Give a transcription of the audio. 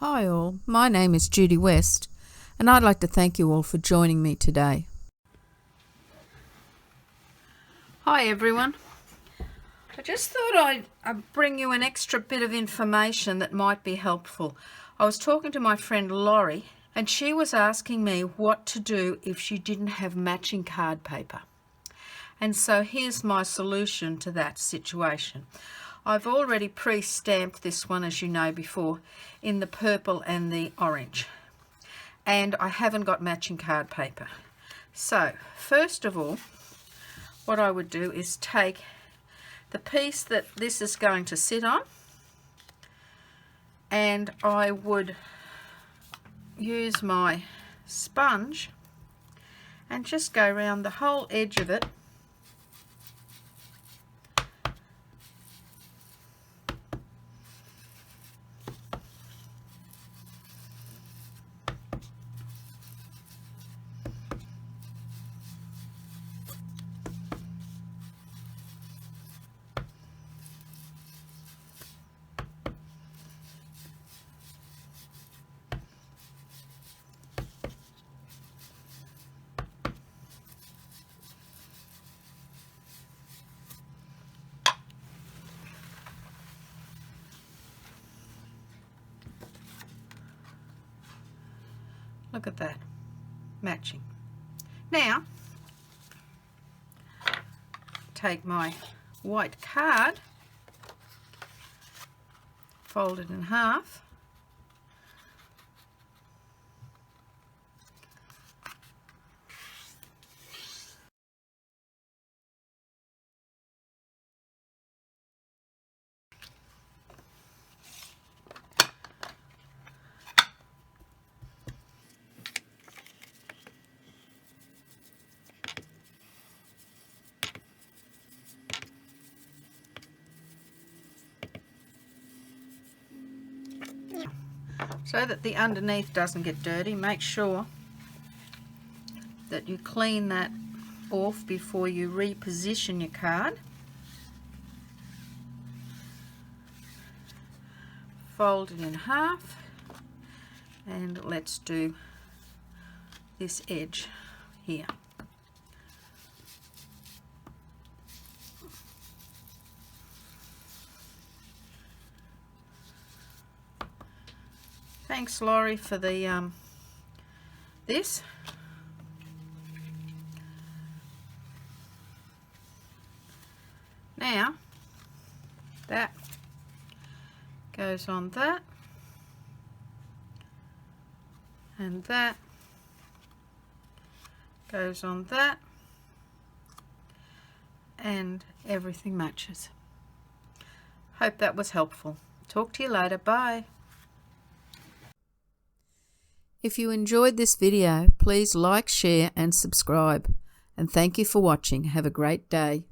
Hi all, my name is Judy West and I'd like to thank you all for joining me today. Hi everyone. I just thought I'd bring you an extra bit of information that might be helpful. I was talking to my friend Laurie and she was asking me what to do if she didn't have matching card paper. And so here's my solution to that situation. I've already pre-stamped this one, as you know, before in the purple and the orange, and I haven't got matching card paper. So first of all, what I would do is take the piece that this is going to sit on, and I would use my sponge and just go around the whole edge of it . Look at that, matching. Now, take my white card, fold it in half, so that the underneath doesn't get dirty. Make sure that you clean that off before you reposition your card. Fold it in half, and let's do this edge here. Thanks, Laurie, for the this. Now that goes on that, and that goes on that, and everything matches. Hope that was helpful. Talk to you later. Bye. If you enjoyed this video, please like, share and subscribe. And thank you for watching. Have a great day.